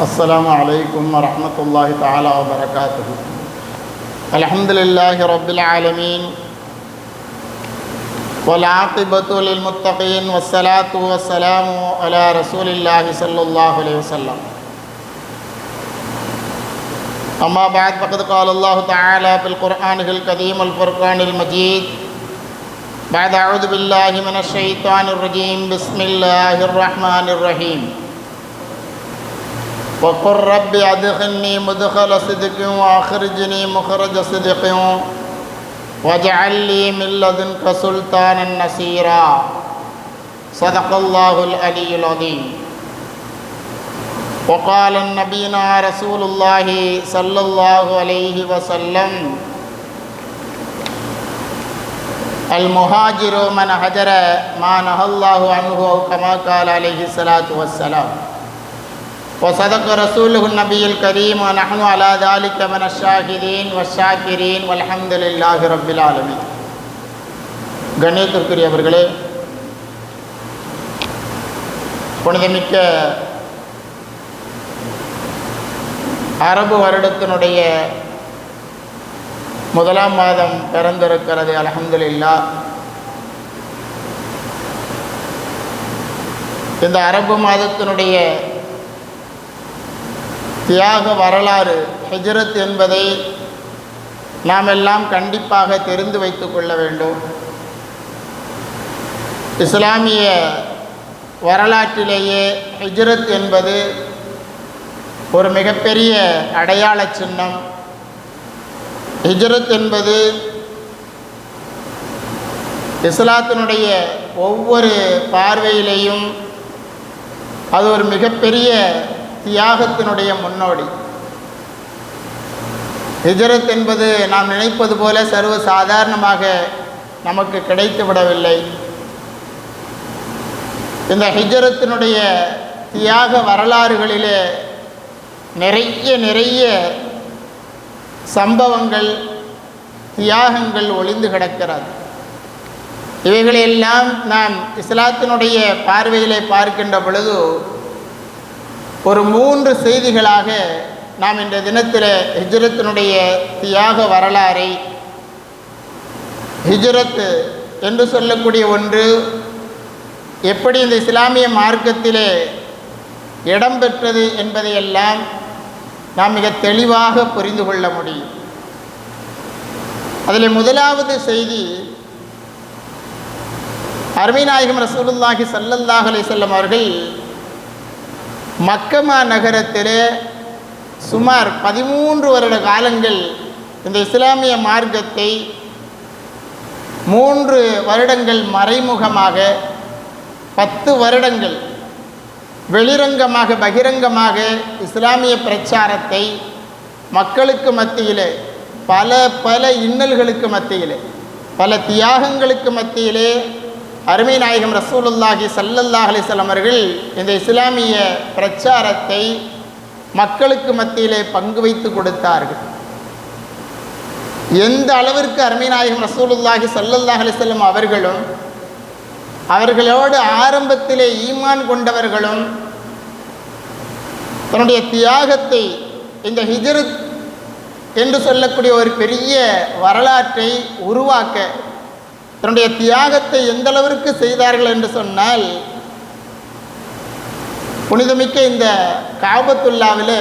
السلام عليكم ورحمة الله تعالى وبركاته. الحمد لله رب العالمين والعاقبة للمتقين والصلاة والسلام على رسول الله صلى الله عليه وسلم. أما بعد فقد قال الله تعالى في القرآن الكريم والفرقان المجيد بعد أعوذ بالله من الشيطان الرجيم بسم الله الرحمن الرحيم وقل رب أدخلني مدخل صدق وأخرجني مخرج صدق واجعل لي من لدنك سلطانا نصيرا صدق الله العلي العظيم. وقال نبينا رسول الله صلى الله عليه وسلم المهاجر من هجر ما نهى الله عنه أو كما قال عليه الصلاة والسلام. وصدق رسوله النبي الكريم ونحن على ذلك من الشاهدين والشاكرين والحمد لله رب العالمين. கண்ணியத்திற்குரியவர்களே, புனிதமிக்க அரபு வருடத்தினுடைய முதலாம் மாதம் பிறந்திருக்கிறது. அல்ஹம்துலில்லாஹ். இந்த அரபு மாதத்தினுடைய தியாக வரலாறு ஹிஜ்ரத் என்பதை நாம் எல்லாம் கண்டிப்பாக தெரிந்து வைத்து கொள்ள வேண்டும். இஸ்லாமிய வரலாற்றிலேயே ஹிஜ்ரத் என்பது ஒரு மிகப்பெரிய அடையாள சின்னம். ஹிஜ்ரத் என்பது இஸ்லாத்தினுடைய ஒவ்வொரு பார்வையிலேயும் அது ஒரு மிகப்பெரிய தியாகத்தினுடைய முன்னோடி. ஹிஜ்ரத் என்பது நாம் நினைப்பது போல சர்வ சாதாரணமாக நமக்கு கிடைத்து விடவில்லை. இந்த ஹிஜ்ரத்தினுடைய தியாக வரலாறுகளிலே நிறைய சம்பவங்கள், தியாகங்கள் ஒளிந்து கிடக்கிறது. இவைகளையெல்லாம் நாம் இஸ்லாத்தினுடைய பார்வையிலே பார்க்கின்ற பொழுது ஒரு 3 செய்திகளாக நாம் இந்த தினத்தில் ஹிஜ்ரத்தினுடைய தியாக வரலாறை, ஹிஜ்ரத் என்று சொல்லக்கூடிய ஒன்று எப்படி இந்த இஸ்லாமிய மார்க்கத்திலே இடம்பெற்றது என்பதையெல்லாம் நாம் மிக தெளிவாக புரிந்து கொள்ள முடியும். அதில் முதலாவது செய்தி, அருமை நாயகம் ரசூலுல்லாஹி ஸல்லல்லாஹு அலைஹி வஸல்லம் அவர்கள் மக்கமா நகரத்திலே சுமார் 13 வருட காலங்கள் இந்த இஸ்லாமிய மார்க்கத்தை 3 வருடங்கள் மறைமுகமாக, 10 வருடங்கள் வெளிரங்கமாக பகிரங்கமாக இஸ்லாமிய பிரச்சாரத்தை மக்களுக்கு மத்தியிலே பல இன்னல்களுக்கு மத்தியிலே, பல தியாகங்களுக்கு மத்தியிலே அருமை நாயகம் ரசூலுல்லாஹி ஸல்லல்லாஹு அலைஹி வஸல்லம் அவர்கள் இந்த இஸ்லாமிய பிரச்சாரத்தை மக்களுக்கு மத்தியிலே பங்கு வைத்து கொடுத்தார்கள். எந்த அளவிற்கு அருமை நாயகம் ரசூலுல்லாஹி ஸல்லல்லாஹு அலைஹி வஸல்லம் அவர்களும் அவர்களோடு ஆரம்பத்திலே ஈமான் கொண்டவர்களும் தன்னுடைய தியாகத்தை இந்த ஹிஜ்ரத் என்று சொல்லக்கூடிய ஒரு பெரிய வரலாற்றை உருவாக்க தன்னுடைய தியாகத்தை எந்த அளவிற்கு செய்தார்கள் என்று சொன்னால், புனிதமிக்க இந்த காபத்துல்லாவில்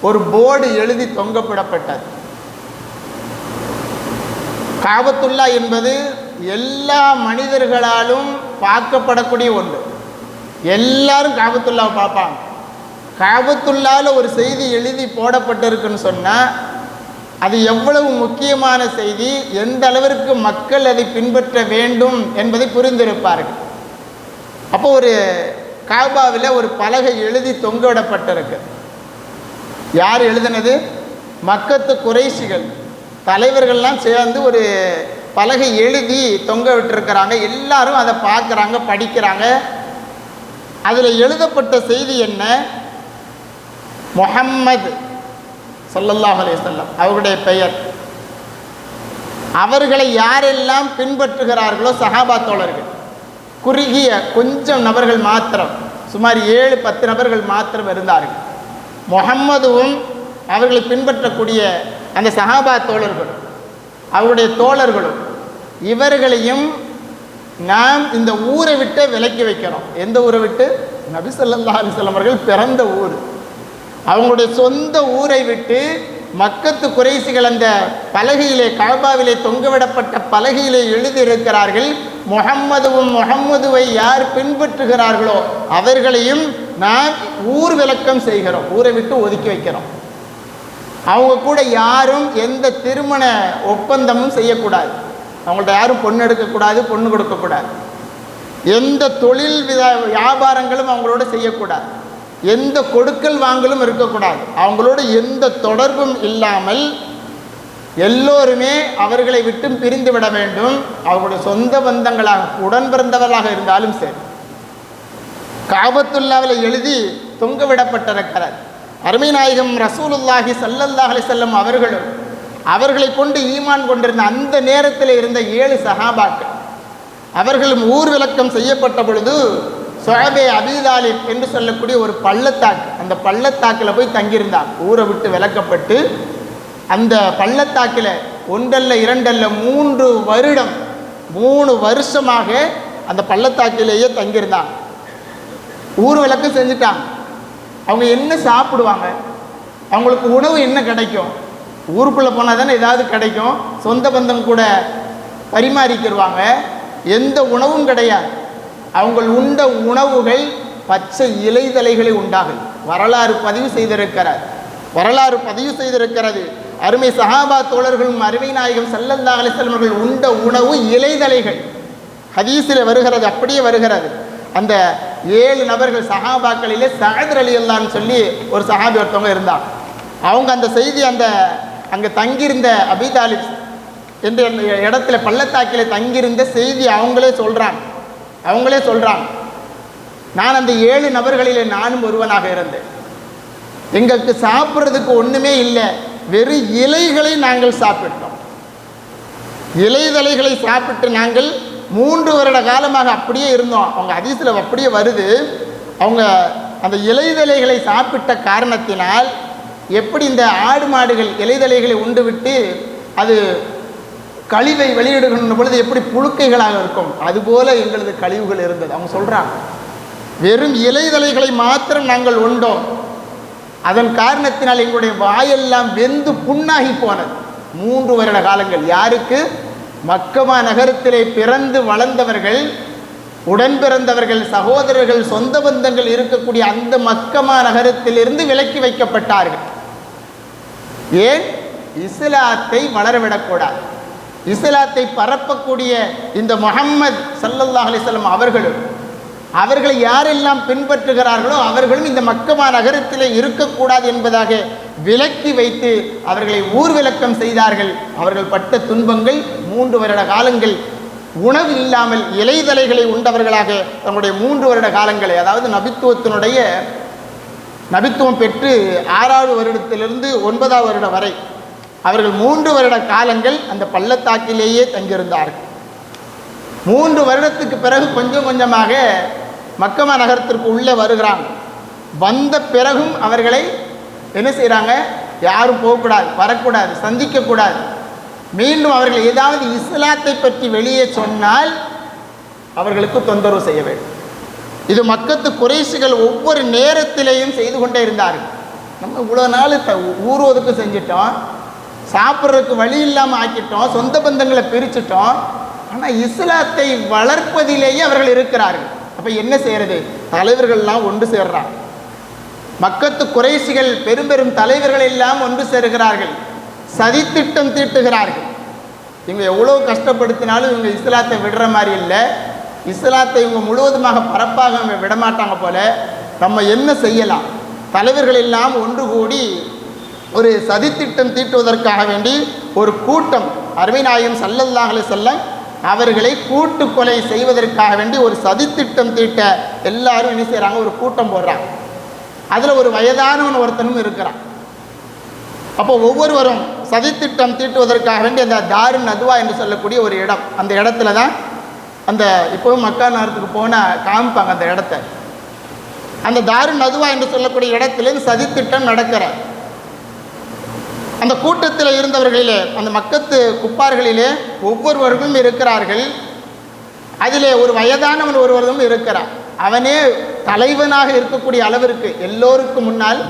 ஒரு போர்டு எழுதி தொங்கப்படப்பட்டது. காபத்துல்லா என்பது எல்லா மனிதர்களாலும் பார்க்கப்படக்கூடிய ஒன்று. எல்லாரும் காபத்துல்லாவை பார்ப்பாங்க. காபத்துல்லாவில் ஒரு செய்தி எழுதி போடப்பட்டிருக்குன்னு சொன்னால் அது எவ்வளவு முக்கியமான செய்தி, எந்த அளவிற்கு மக்கள் அதை பின்பற்ற வேண்டும் என்பதை புரிந்திருப்பார்கள். அப்போ ஒரு காபாவில் ஒரு பலகை எழுதி தொங்கவிடப்பட்டிருக்கு. யார் எழுதினது? மக்கத்து குறைஷிகள் தலைவர்கள்லாம் சேர்ந்து ஒரு பலகை எழுதி தொங்க விட்டுருக்கிறாங்க. எல்லாரும் அதை பார்க்குறாங்க, படிக்கிறாங்க. அதில் எழுதப்பட்ட செய்தி என்ன? முஹம்மது ஸல்லல்லாஹு அலைஹி வஸல்லம் அவருடைய பெயர். அவர்களை யாரெல்லாம் பின்பற்றுகிறார்களோ சஹாபா தோழர்கள், குறுகிய கொஞ்சம் நபர்கள் மாத்திரம், சுமார் 7-10 நபர்கள் மாத்திரம் இருந்தார்கள். முஹம்மதுவும் அவர்களை பின்பற்றக்கூடிய அந்த சஹாபா தோழர்களும் அவருடைய தோழர்களும் இவர்களையும் நாம் இந்த ஊரை விட்டு விலக்கி வைக்கிறோம். எந்த ஊரை விட்டு? நபி ஸல்லல்லாஹு அலைஹி வஸல்லம் அவர்கள் பிறந்த ஊர். அவங்களுடைய சொந்த ஊரை விட்டு மக்கத்து குறைசிகள் அந்த பலகையிலே, கஅபாவிலே தொங்கவிடப்பட்ட பலகையிலே எழுதியிருக்கிறார்கள், முஹம்மதுவை யார் பின்பற்றுகிறார்களோ அவர்களையும் நாம் ஊர் விலக்கம் செய்கிறோம், ஊரை விட்டு ஒதுக்கி வைக்கிறோம். அவங்க கூட யாரும் எந்த திருமண ஒப்பந்தமும் செய்யக்கூடாது, அவங்கள்ட்ட யாரும் பொண்ணு எடுக்கக்கூடாது, பொண்ணு கொடுக்கக்கூடாது, எந்த தொழில் வியாபாரங்களும் அவங்களோட செய்யக்கூடாது, எந்த கொடுக்கல் வாங்கலும் இருக்கக்கூடாது, அவங்களோட எந்த தொடர்பும் இல்லாமல் எல்லோருமே அவர்களை விட்டும் பிரிந்து விட வேண்டும். அவங்களுடைய சொந்த பந்தங்களாக உடன் பிறந்தவர்களாக இருந்தாலும் சரி. காபத்துல்லாவில் எழுதி தொங்க விடப்பட்டிருக்கிறார். அருமை நாயகம் ரசூலுல்லாஹி ஸல்லல்லாஹு அலைஹி வஸல்லம் அவர்களும் அவர்களை கொண்டு ஈமான் கொண்டிருந்த அந்த நேரத்தில் இருந்த 7 சஹாபாக்கள் அவர்களும் ஊர் விலக்கம் செய்யப்பட்ட பொழுது ஸுஅபே அபீ தாலிப் என்று சொல்லக்கூடிய ஒரு பள்ளத்தாக்கு, அந்த பள்ளத்தாக்கில் போய் தங்கியிருந்தார். ஊரை விட்டு விலக்கப்பட்டு அந்த பள்ளத்தாக்கில் ஒன்றல்ல இரண்டல்ல 3 வருடம் 3 வருஷமாக அந்த பள்ளத்தாக்கிலேயே தங்கியிருந்தாங்க. ஊர் விலக்கம் செஞ்சுட்டாங்க. அவங்க என்ன சாப்பிடுவாங்க, அவங்களுக்கு உணவு என்ன கிடைக்கும்? ஊருக்குள்ளே போனால் தானே ஏதாவது கிடைக்கும், சொந்த பந்தம் கூட பரிமாறிக்கிடுவாங்க. எந்த உணவும் கிடையாது. அவங்கள் உண்ட உணவுகள் பச்சை இலைதலைகளை உண்டாகும். வரலாறு பதிவு செய்திருக்கிறது. அருமை சஹாபா தோழர்களும் அருமை நாயகம் ஸல்லல்லாஹு அலைஹி வஸல்லம் அவர்கள் உண்ட உணவு இலைதலைகள். ஹதீஸில் வருகிறது, அப்படியே வருகிறது. அந்த 7 நபர்கள் சஹாபாக்களிலே சஅத் ரலியல்லாஹு சொல்லி ஒரு சஹாபி ஒருத்தவங்க இருந்தாங்க. அவங்க அந்த செய்தி அங்கே தங்கியிருந்த அபீ தாலிப் என்ற இடத்துல பள்ளத்தாக்கில் தங்கியிருந்த செய்தி அவங்களே சொல்கிறாங்க. நான் அந்த 7 நபர்களிலே நானும் ஒருவனாக இருந்தேன். எங்களுக்கு சாப்பிட்றதுக்கு ஒன்றுமே இல்லை, வெறும் இலைகளை நாங்கள் சாப்பிட்டோம். இலைதலைகளை சாப்பிட்டு நாங்கள் 3 வருட காலமாக அப்படியே இருந்தோம். அவங்க ஹதீஸில் அப்படியே வருது. அவங்க அந்த இலைதலைகளை சாப்பிட்ட காரணத்தினால் எப்படி இந்த ஆடு மாடுகள் இலைதலைகளை உண்டு விட்டு அது கழிவை வெளியிடுகின்ற பொழுது எப்படி புழுக்கைகளாக இருக்கும், அதுபோல எங்களது கழிவுகள் இருந்தது. அவங்க சொல்கிறாங்க, வெறும் இலைதலைகளை மாத்திரம் நாங்கள் உண்டோம். அதன் காரணத்தினால் எங்களுடைய வாயெல்லாம் வெந்து புண்ணாகி போனது. 3 வருட காலங்கள். யாருக்கு? மக்கமா நகரத்திலே பிறந்து வளர்ந்தவர்கள், உடன் பிறந்தவர்கள், சகோதரர்கள், சொந்த பந்தங்கள் இருக்கக்கூடிய அந்த மக்கமா நகரத்திலிருந்து விலக்கி வைக்கப்பட்டார்கள். ஏன்? இஸ்லாத்தை வளரவிடக்கூடாது. இஸ்லாத்தை பரப்பக்கூடிய இந்த முஹம்மது ஸல்லல்லாஹு அலைஹி வஸல்லம் அவர்களை யாரெல்லாம் பின்பற்றுகிறார்களோ அவர்களும் இந்த மக்கமா நகரத்திலே இருக்கக்கூடாது என்பதாக விலக்கி வைத்து அவர்களை ஊர் விலக்கம் செய்தார்கள். அவர்கள் பட்ட துன்பங்கள் 3 வருட காலங்கள் உணவு இல்லாமல் இலைதலைகளை உண்டவர்களாக தங்களுடைய 3 வருட காலங்களை, அதாவது நபித்துவம் பெற்று 6வது வருடத்திலிருந்து 9வது வருடம் வரை அவர்கள் 3 வருட காலங்கள் அந்த பள்ளத்தாக்கிலேயே தங்கியிருந்தார்கள். 3 வருடத்துக்கு பிறகு கொஞ்சம் கொஞ்சமாக மக்கமா நகரத்திற்கு உள்ளே வருகிறாங்க. வந்த பிறகும் அவர்களை என்ன செய்கிறாங்க? யாரும் போகக்கூடாது, வரக்கூடாது, சந்திக்கக்கூடாது. மீண்டும் அவர்கள் ஏதாவது இஸ்லாத்தை பற்றி வெளியே சொன்னால் அவர்களுக்கு தொந்தரவு செய்ய வேண்டும். இது மக்கத்து குறைசிகள் ஒவ்வொரு நேரத்திலேயும் செய்து கொண்டே இருந்தார்கள். நம்ம இவ்வளோ நாள் ஊர் ஒதுக்கு செஞ்சிட்டோம், சாப்பிட்றதுக்கு வழி இல்லாமல் ஆக்கிட்டோம், சொந்த பந்தங்களை பிரிச்சுட்டோம். ஆனால் இஸ்லாத்தை வளர்ப்பதிலேயே அவர்கள் இருக்கிறார்கள். அப்போ என்ன செய்கிறது? தலைவர்கள்லாம் ஒன்று சேர்றாங்க. மக்கத்து குறைசிகள் பெரும் பெரும் தலைவர்கள் எல்லாம் ஒன்று சேருகிறார்கள், சதித்திட்டம் தீட்டுகிறார்கள். இவங்க எவ்வளோ கஷ்டப்படுத்தினாலும் இவங்க இஸ்லாத்தை விடுற மாதிரி இல்லை, இஸ்லாத்தை இவங்க முழுவதுமாக பரப்பாக விடமாட்டாங்க போல. நம்ம என்ன செய்யலாம்? தலைவர்கள் எல்லாம் ஒன்று கூடி ஒரு சதித்திட்டம் தீட்டுவதற்காக வேண்டி ஒரு கூட்டம், அருமை நாயகம் ஸல்லல்லாஹு அலைஹி வஸல்லம் அவர்களை கூட்டு கொலை செய்வதற்காக வேண்டி ஒரு சதித்திட்டம் தீட்ட எல்லாரும் என்ன செய்கிறாங்க? ஒரு கூட்டம் போடுறாங்க. அதில் ஒரு வயதானவன் ஒருத்தனும் இருக்கிறான். அப்போ ஒவ்வொருவரும் சதித்திட்டம் தீட்டுவதற்காக வேண்டி அந்த தாரு நதுவா என்று சொல்லக்கூடிய ஒரு இடம், அந்த இடத்துல தான் அந்த இப்போவும் மக்கா நகரத்துக்கு போனால் காமிப்பாங்க அந்த இடத்த. அந்த தாரு நதுவா என்று சொல்லக்கூடிய இடத்திலிருந்து சதித்திட்டம் நடக்கிற அந்த கூட்டத்தில் இருந்தவர்களிலே, அந்த மக்கத்து குப்பார்களிலே ஒவ்வொருவர்களும் இருக்கிறார்கள். அதிலே ஒரு வயதானவன் ஒருவரும் இருக்கிறான். அவனே தலைவனாக இருக்கக்கூடிய அளவிற்கு எல்லோருக்கும் முன்னால்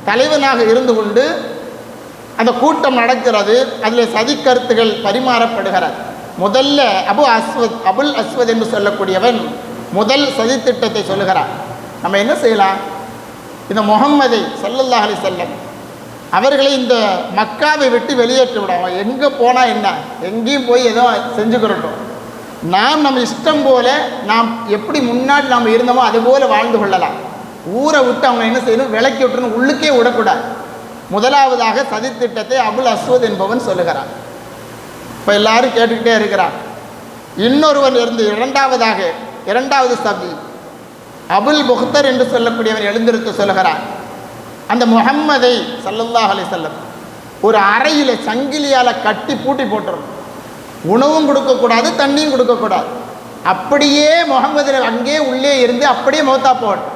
தலைவனாக இருந்து கொண்டு அந்த கூட்டம் நடக்கிறது. அதில் சதி கருத்துகள் பரிமாறப்படுகிறது. முதல்ல அபுல் அஸ்வத் என்று சொல்லக்கூடியவன் முதல் சதித்திட்டத்தை சொல்லுகிறான். நம்ம என்ன செய்யலாம், இந்த முஹம்மதை ஸல்லல்லாஹு அலைஹி வஸல்லம் அவர்களை இந்த மக்காவை விட்டு வெளியேற்றி விடுவோம். எங்கே போனால் என்ன, எங்கேயும் போய் ஏதோ செஞ்சுக்கிறட்டும். நாம் நம்ம இஷ்டம் போல நாம் எப்படி முன்னாடி நாம் இருந்தோமோ அதுபோல் வாழ்ந்து கொள்ளலாம். ஊரை விட்டு அவங்க என்ன செய்யணும், விலக்கி விட்டுணும், உள்ளுக்கே விடக்கூடாது. முதலாவதாக சதித்திட்டத்தை அபுல் அஸ்வத் என்பவன் சொல்லுகிறான். இப்போ எல்லாரும் கேட்டுக்கிட்டே இருக்கிறான். இன்னொருவன் இருந்து இரண்டாவது சதி அபுல் புக்தர் என்று சொல்லக்கூடியவன் எழுந்திருத்து சொல்லுகிறான். அந்த முஹம்மதை ஸல்லல்லாஹு அலைஹி வஸல்லம் ஒரு அறையில் சங்கிலியால் கட்டி பூட்டி போட்டுரும். உணவும் கொடுக்கக்கூடாது, தண்ணியும் கொடுக்கக்கூடாது. அப்படியே முஹம்மது அங்கே உள்ளே இருந்து அப்படியே மௌத்தா போட்டு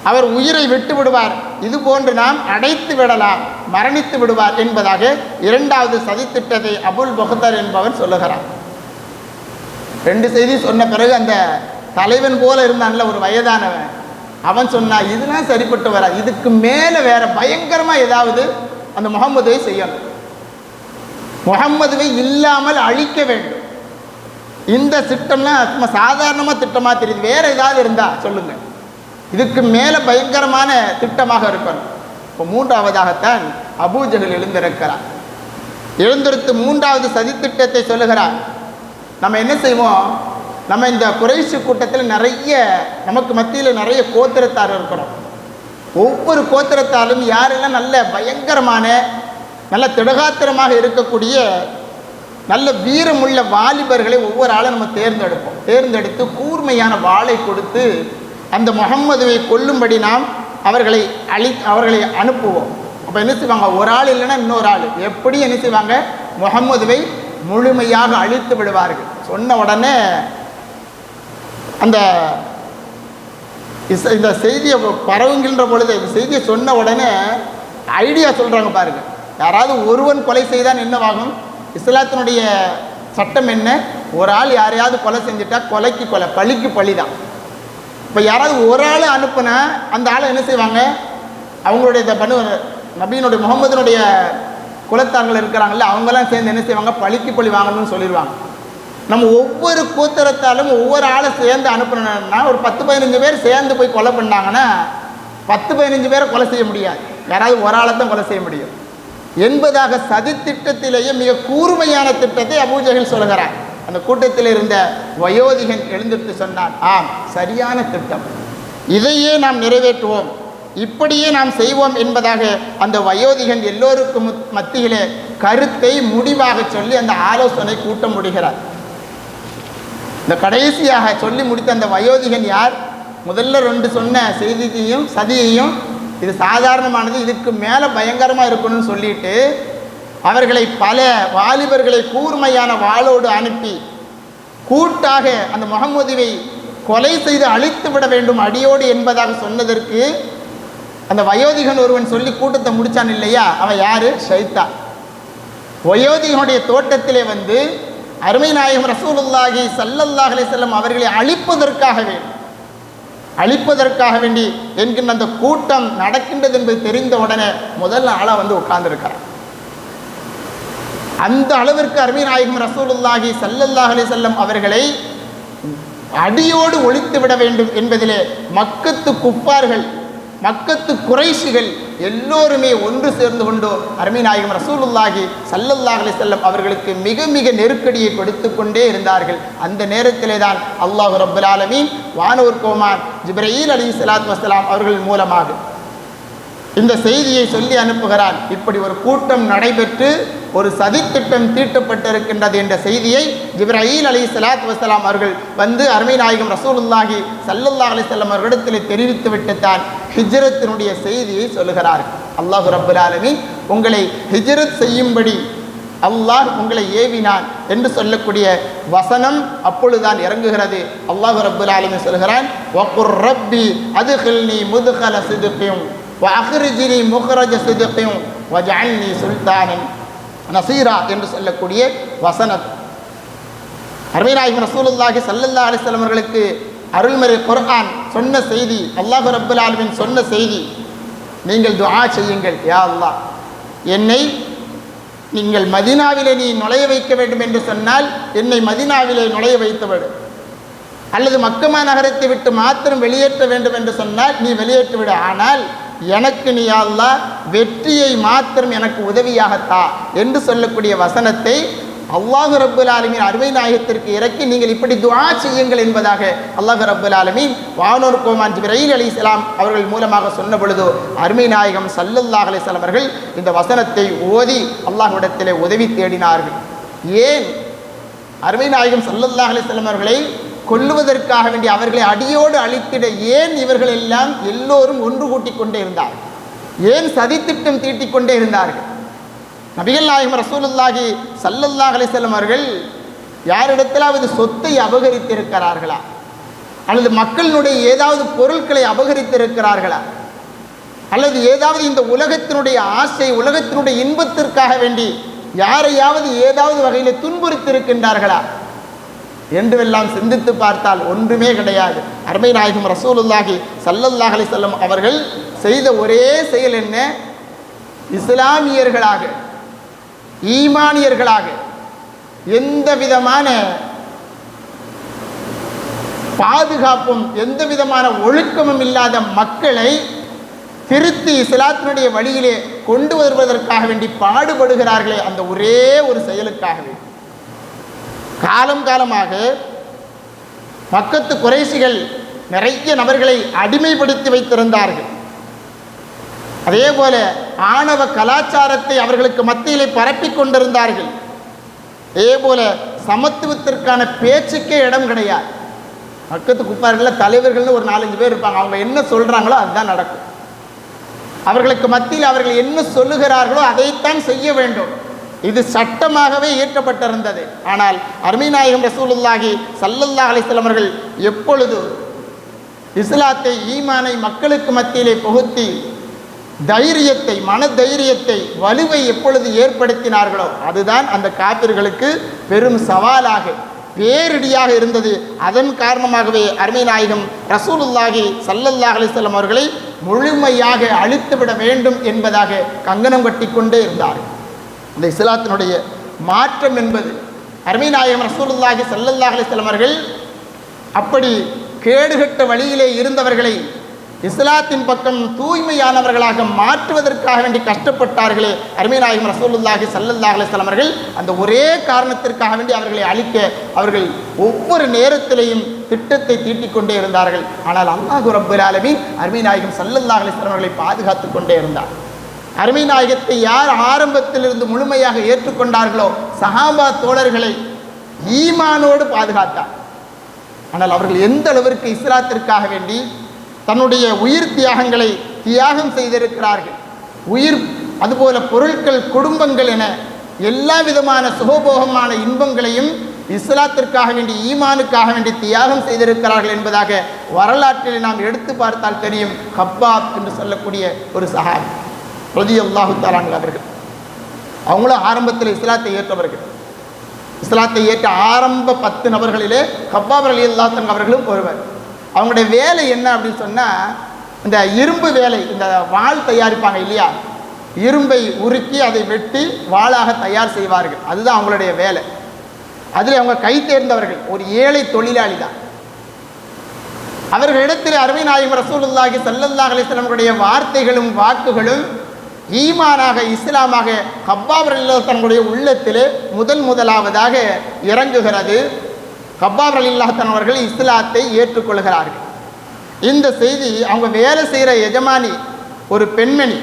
அவர் உயிரை விட்டு விடுவார். இது போன்று நாம் அடைத்து விடலாம், மரணித்து விடுவார் என்பதாக இரண்டாவது சதித்திட்டத்தை அபுல் புக்தர் என்பவன் சொல்லுகிறான். ரெண்டு செய்தி சொன்ன பிறகு அந்த தலைவன் போல இருந்தான்ல ஒரு வயதானவன், அவன் சொன்னா இதெல்லாம் சரிப்பட்டு வராது, இதுக்கு மேலே வேற பயங்கரமாக ஏதாவது அந்த முஹம்மதுவை செய்யணும், முஹம்மதுவை இல்லாமல் அழிக்க வேண்டும். இந்த திட்டம்லாம் சாதாரணமாக திட்டமாக தெரியுது, வேற ஏதாவது இருந்தா சொல்லுங்க, இதுக்கு மேலே பயங்கரமான திட்டமாக இருக்கணும். இப்போ மூன்றாவதாகத்தான் அபூஜஹல் எழுந்திருக்கிறார். எழுந்திருத்து மூன்றாவது சதித்திட்டத்தை சொல்லுகிறார். நம்ம என்ன செய்வோம், நம்ம இந்த குறைஷி கூட்டத்தில் நிறைய நமக்கு மத்தியில் நிறைய கோத்திரத்தார் இருக்கிறோம். ஒவ்வொரு கோத்திரத்தாலும் யாரெல்லாம் நல்ல பயங்கரமான நல்ல திடகாத்திரமாக இருக்கக்கூடிய நல்ல வீரமுள்ள வாலிபர்களை ஒவ்வொரு ஆளும் நம்ம தேர்ந்தெடுப்போம். தேர்ந்தெடுத்து கூர்மையான வாளை கொடுத்து அந்த முஹம்மதுவை கொல்லும்படி நாம் அவர்களை அனுப்புவோம். அப்போ என்ன செய்வாங்க, ஒரு ஆள் இல்லைன்னா இன்னொரு ஆள் எப்படி என்ன செய்வாங்க, முஹம்மதுவை முழுமையாக அழித்து விடுவார்கள். சொன்ன உடனே அந்த இந்த செய்தியை பரவுகின்ற பொழுது இந்த செய்தியை சொன்ன உடனே ஐடியா சொல்கிறாங்க பாருங்க. யாராவது ஒருவன் கொலை செய்தான் என்னவாகும், இஸ்லாத்தினுடைய சட்டம் என்ன, ஒரு ஆள் யாரையாவது கொலை செஞ்சுட்டா கொலைக்கு கொலை, பழிக்கு பழி தான். இப்போ யாராவது ஒரு ஆள் அனுப்புனா அந்த ஆளை என்ன செய்வாங்க, அவங்களுடைய இந்த நபியினுடைய முகமதுனுடைய குலத்தார்கள் இருக்கிறாங்கல்ல, அவங்கெல்லாம் சேர்ந்து என்ன செய்வாங்க, பழிக்கு பழி வாங்கணும்னு சொல்லிடுவாங்க. நம்ம ஒவ்வொரு கூத்திரத்தாலும் ஒவ்வொரு ஆளை சேர்ந்து அனுப்பணும்னா ஒரு 10-15 பேர் சேர்ந்து போய் கொலை பண்ணாங்கன்னா 10-15 பேரை கொலை செய்ய முடியாது, யாராவது ஒரு ஆளை தான் கொலை செய்ய முடியும் என்பதாக சதித்திட்டத்திலேயே மிக கூர்மையான திட்டத்தை அபூஜஹல் சொல்கிறார். அந்த கூட்டத்தில் இருந்த வயோதிகன் எழுந்திருத்து சொன்னான், ஆம் சரியான திட்டம், இதையே நாம் நிறைவேற்றுவோம், இப்படியே நாம் செய்வோம் என்பதாக அந்த வயோதிகன் எல்லோருக்கும் மத்தியிலே கருத்தை முடிவாக சொல்லி அந்த ஆலோசனை கூட்டம் முடிகிறார். இந்த கடைசியாக சொல்லி முடித்த அந்த வயோதிகன் யார், முதல்ல 2 சொன்ன செய்தியையும் சதியையும் இது சாதாரணமானது, இதுக்கு மேலே பயங்கரமாக இருக்கணும்னு சொல்லிட்டு அவர்களை பல வாலிபர்களை கூர்மையான வாளோடு அனுப்பி கூட்டாக அந்த முஹம்மதுவை கொலை செய்து அழித்து விட வேண்டும் அடியோடு என்பதாக சொன்னதற்கு அந்த வயோதிகன் ஒருவன் சொல்லி கூட்டத்தை முடிச்சான் இல்லையா, அவன் யாரு, ஷைத்தான். வயோதிகனுடைய தோட்டத்திலே வந்து அருமை நாயகம் ரசூலுல்லாஹி ஸல்லல்லாஹு அலைஹி வஸல்லம் அவர்களை அழிப்பதற்காக வேண்டி என்கின்ற அந்த கூட்டம் நடக்கின்றது என்பது தெரிந்த உடனே முதல் ஆளாக வந்து உட்கார்ந்துருக்கிறார். அந்த அளவிற்கு அருமை நாயகம் ரசூலுல்லாஹி ஸல்லல்லாஹு அலைஹி வஸல்லம் அவர்களை அடியோடு ஒழித்து விட வேண்டும் என்பதிலே மக்கத்து குப்பார்கள், மக்கத்து குறைஷிகள் எல்லோருமே ஒன்று சேர்ந்து கொண்டு அருமை நாயகம் ரசூலுல்லாஹி ஸல்லல்லாஹு அலைஹி வஸல்லம் அவர்களுக்கு மிக மிக நெருக்கடியை கொடுத்து கொண்டே இருந்தார்கள். அந்த நேரத்திலே தான் அல்லாஹ் ரப்பல் ஆலமீன் வானூர் கோமான் ஜிப்ரீல் அலைஹிஸ்ஸலாத்து வஸ்ஸலாம் அவர்கள் மூலமாக இந்த செய்தியை சொல்லி அனுப்புகிறான். இப்படி ஒரு கூட்டம் நடைபெற்று ஒரு சதித்திட்டம் தீட்டப்பட்டிருக்கின்றது என்ற செய்தியை ஜிப்ரீல் அலைஹிஸ்ஸலாத்து வஸ்ஸலாம் அவர்கள் வந்து அருமை நாயகம் ரசூலுல்லாஹி ஸல்லல்லாஹு அலைஹி வஸல்லம் அவர்களிடத்தில் தெரிவித்து விட்டுத்தான் ஹிஜ்ரத்தினுடைய செய்தியை சொல்லுகிறார்கள். அல்லாஹ் ரப்பல் ஆலமீன் உங்களை ஹிஜ்ரத் செய்யும்படி அல்லாஹ் உங்களை ஏவினான் என்று சொல்லக்கூடிய வசனம் அப்பொழுதுதான் இறங்குகிறது. அல்லாஹ் ரப்புல் ஆலமீன் சொல்கிறான், வகுர் ரப்பி அதுகில்னி முதுகல சிதுகியும் வஅஹ்ரிஜ்னி முஹ்ரஜ சிதுகியும் வஜஅல்னி சுல்தானன் நசீரா என்று சொல்லக்கூடிய வசனம். அருமைநாயகம் ரசூலுல்லாஹி ஸல்லல்லாஹு அலைஹி வஸல்லம் அவர்களுக்கு அருள்மறை குர்ஆன் சொன்ன செய்தி, அல்லாஹ் ரப்புல் ஆலமீன் சொன்ன செய்தி, நீங்கள் துஆ செய்யுங்கள், யா அல்லாஹ் என்னை நீங்கள் மதீனாவிலே நீ நுழைய வைக்க வேண்டும் என்று சொன்னால் என்னை மதீனாவிலே நுழைய வைத்துவிடு, அல்லது மக்கமா நகரத்தை விட்டு மாத்திரம் வெளியேற்ற வேண்டும் என்று சொன்னால் நீ வெளியேற்றிவிடு, ஆனால் எனக்கு நீ யா அல்லாஹ் வெற்றியை மாத்திரம் எனக்கு உதவியாகத்தா என்று சொல்லக்கூடிய வசனத்தை அல்லாஹ் ரப்புல் ஆலமீன் அருமை நாயகத்திற்கு இறக்கி நீங்கள் இப்படி துஆ செய்யுங்கள் என்பதாக அல்லாஹ் ரப்புல் ஆலமீன் வானோர் கோமான் ஜிப்ரீல் அலைஹிஸ்ஸலாம் அவர்கள் மூலமாக சொன்ன பொழுது அருமை நாயகம் ஸல்லல்லாஹு அலைஹி வஸல்லம் அவர்கள் இந்த வசனத்தை ஓதி அல்லாஹ்விடத்திலே உதவி தேடினார்கள். ஏன் அருமை நாயகம் ஸல்லல்லாஹு அலைஹி வஸல்லம் அவர்களை கொல்லுவதற்காக வேண்டி அவர்களை அடியோடு அழித்திட ஏன் இவர்கள் எல்லாம் எல்லோரும் ஒன்று கூட்டிக் கொண்டே இருந்தார்கள்? ஏன் சதித்திட்டம் தீட்டிக் கொண்டே இருந்தார்கள்? நபிகள் நாயகம் ரசூலுல்லாஹி ஸல்லல்லாஹு அலைஹி வஸல்லம் அவர்கள் யாரிடத்திலாவது சொத்தை அபகரித்திருக்கிறார்களா, அல்லது மக்களினுடைய ஏதாவது பொருட்களை அபகரித்திருக்கிறார்களா, அல்லது ஏதாவது இந்த உலகத்தினுடைய ஆசை உலகத்தினுடைய இன்பத்திற்காக வேண்டி யாரையாவது ஏதாவது வகையில் துன்புறுத்திருக்கின்றார்களா என்றுவெல்லாம் சிந்தித்து பார்த்தால் ஒன்றுமே கிடையாது. அருமை நாயகம் ரசூலுல்லாஹி ஸல்லல்லாஹு அலைஹி வஸல்லம் அவர்கள் செய்த ஒரே செயல் என்ன? இஸ்லாமியர்களாக ஈமானியர்களாக எந்த விதமான பாதுகாப்பும் எந்த விதமான ஒழுக்கமும் இல்லாத மக்களை திருத்தி இஸ்லாத்தினுடைய வழியிலே கொண்டு வருவதற்காக வேண்டி பாடுபடுகிறார்களே, அந்த ஒரே ஒரு செயலுக்காகவே காலம் காலமாக மக்கத்து குறைஷிகள் நிறைய நபர்களை அடிமைப்படுத்தி வைத்திருந்தார்கள். அதே போல ஆணவ கலாச்சாரத்தை அவர்களுக்கு மத்தியிலே பரப்பி கொண்டிருந்தார்கள். அதே போல சமத்துவத்திற்கான பேச்சுக்கே இடம் கிடையாது. மக்கத்து குப்பார்களில் தலைவர்கள்னு ஒரு 4-5 பேர் இருப்பாங்க. அவங்க என்ன சொல்றாங்களோ அதுதான் நடக்கும். அவர்களுக்கு மத்தியில் அவர்கள் என்ன சொல்லுகிறார்களோ அதைத்தான் செய்ய வேண்டும். இது சட்டமாகவே இயற்றப்பட்டிருந்தது. ஆனால் அருமை நாயகம் ரசூலுல்லாஹி ஸல்லல்லாஹு அலைஹி வஸல்லம் அவர்கள் எப்பொழுது இஸ்லாத்தை ஈமானை மக்களுக்கு மத்தியிலே புகுத்தி தைரியத்தை மன தைரியத்தை வலுவை எப்பொழுது ஏற்படுத்தினார்களோ அதுதான் அந்த காபிர்களுக்கு பெரும் சவாலாக பேரிடியாக இருந்தது. அதன் காரணமாகவே அருமை நாயகம் ரசூலுல்லாஹி ஸல்லல்லாஹு அலைஹி வஸல்லம் அவர்களை முழுமையாக அழித்துவிட வேண்டும் என்பதாக கங்கணம் கட்டி கொண்டே இருந்தார்கள். இந்த இஸ்லாத்தினுடைய மாற்றம் என்பது அருமை நாயகம் ரசூலுல்லாஹி ஸல்லல்லாஹு அலைஹி வஸல்லம் அவர்கள் அப்படி கேடுகட்ட வழியிலே இருந்தவர்களை இஸ்லாத்தின் பக்கம் தூய்மையானவர்களாக மாற்றுவதற்காக வேண்டி கஷ்டப்பட்டார்களே, அருமை நாயகம் ரசூலுல்லாஹி ஸல்லல்லாஹு அலைஹி வஸல்லம் அவர்கள் அந்த ஒரே காரணத்திற்காக வேண்டி அவர்களை அழிக்க அவர்கள் ஒவ்வொரு நேரத்திலேயும் திட்டத்தை தீட்டிக் கொண்டே இருந்தார்கள். ஆனால் அல்லாஹ் ரப்புல் ஆலமீன் அருமை நாயகம் ஸல்லல்லாஹு அலைஹி வஸல்லம் அவர்களை பாதுகாத்து கொண்டே இருந்தார். அருமை நாயகத்தை யார் ஆரம்பத்திலிருந்து முழுமையாக ஏற்றுக்கொண்டார்களோ சஹாபா தோழர்களை ஈமானோடு பாதுகாத்தார். ஆனால் அவர்கள் எந்த அளவிற்கு இஸ்லாத்திற்காக வேண்டி தன்னுடைய உயிர் தியாகங்களை தியாகம் செய்திருக்கிறார்கள். உயிர் அதுபோல பொருட்கள் குடும்பங்கள் என எல்லா விதமான சுகபோகமான இன்பங்களையும் இஸ்லாத்திற்காக வேண்டி ஈமானுக்காக வேண்டி தியாகம் செய்திருக்கிறார்கள் என்பதாக வரலாற்றில் நாம் எடுத்து பார்த்தால் தெரியும். கப்பாப் என்று சொல்லக்கூடிய ஒரு சஹாபி ரலியல்லாஹு தஆலா அன்ஹு அவர்கள் அவங்களும் ஆரம்பத்தில் இஸ்லாத்தை ஏற்றவர்கள். இஸ்லாத்தை ஏற்ற ஆரம்ப 10 நபர்களிலே கப்பாப் ரலியல்லாஹு தஆலா அவர்களும் ஒருவர். அவங்களுடைய வேலை என்ன அப்படின்னு சொன்னால், இந்த இரும்பு வேலை, இந்த வாள் தயாரிப்பாங்க இல்லையா, இரும்பை உருக்கி அதை வெட்டி வாளாக தயார் செய்வார்கள். அதுதான் அவங்களுடைய வேலை. அதில் அவங்க கை தேர்ந்தவர்கள், ஒரு ஏழை தொழிலாளி தான். அவர்களிடத்தில் அருமை நாயகம் ரசூலுல்லாஹி ஸல்லல்லாஹு அலைஹி வஸல்லம் வார்த்தைகளும் வாக்குகளும் ஈமானாக இஸ்லாமாக கப்பாப் ரலியல்லாஹு தன்னுடைய உள்ளத்திலே முதலாவதாக இறங்குகிறது. கப்பாப் ரலியல்லாஹு அவர்கள் இஸ்லாத்தை ஏற்றுக்கொள்கிறார்கள். இந்த செய்தி அவங்க வேலை செய்கிற எஜமானி ஒரு பெண்மணி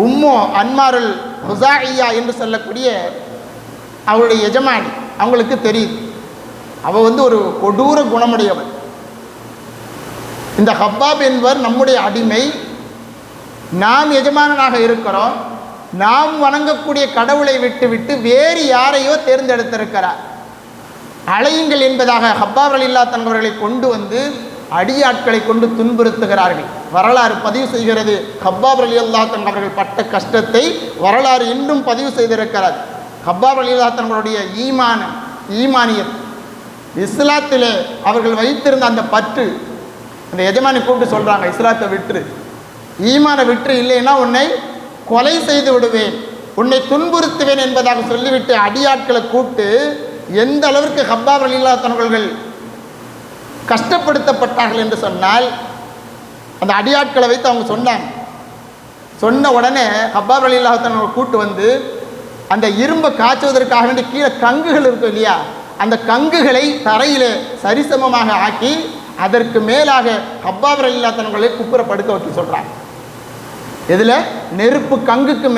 உம்மு அன்மாருல் ஹுசாயியா என்று சொல்லக்கூடிய அவருடைய எஜமானி அவங்களுக்கு தெரியுது. அவள் ஒரு கொடூர குணமுடையவள். இந்த கப்பாப் என்பவர் நம்முடைய அடிமை, நாம் எஜமானனாக இருக்கிறோம், நாம் வணங்கக்கூடிய கடவுளை விட்டு வேறு யாரையோ தேர்ந்தெடுத்திருக்கிறார். அழையுங்கள் என்பதாக ஹப்பாப் ரலியல்லாஹு தஆலா அவர்களை கொண்டு வந்து அடியாட்களை கொண்டு துன்புறுத்துகிறார்கள். வரலாறு பதிவு செய்கிறது. ஹப்பாப் ரலியல்லாஹு தஆலா அவர்கள் பட்ட கஷ்டத்தை வரலாறு இன்னும் பதிவு செய்திருக்கிறது. ஹப்பாப் ரலியல்லாஹு தஆலா அவருடைய ஈமானியத் இஸ்லாத்திலே அவர்கள் வைத்திருந்த அந்த பற்று, அந்த எஜமானி கூப்பிட்டு சொல்கிறாங்க, இஸ்லாத்தை விட்டுரு, ஈமானை விட்டுரு, இல்லைன்னா உன்னை கொலை செய்து விடுவேன், உன்னை துன்புறுத்துவேன் என்பதாக சொல்லிவிட்டு அடியாட்களை கூப்பிட்டு எந்த அளவிற்கு ஹப்பாப் ரலியல்லாஹு தஆலா அவர்கள் கஷ்டப்படுத்தப்பட்டார்கள் என்று சொன்னால், அந்த அடியாட்களை வைத்து அவங்க சொன்னாங்க. சொன்ன உடனே ஹப்பாப் ரலியல்லாஹு தஆலா அவர்கள் கூட்டு வந்து அந்த இரும்பை காய்ச்சுவதற்காக வேண்டி கீழே கங்குகள் இருக்கும் இல்லையா, அந்த கங்குகளை தரையிலே சரிசமமாக ஆக்கி அதற்கு மேலாக ஹப்பாப் ரலியல்லாஹு தஆலா அவர்களை குப்புற படுக்க வைக்க சொல்கிறாங்க. இதில் நெருப்பு கங்குக்கு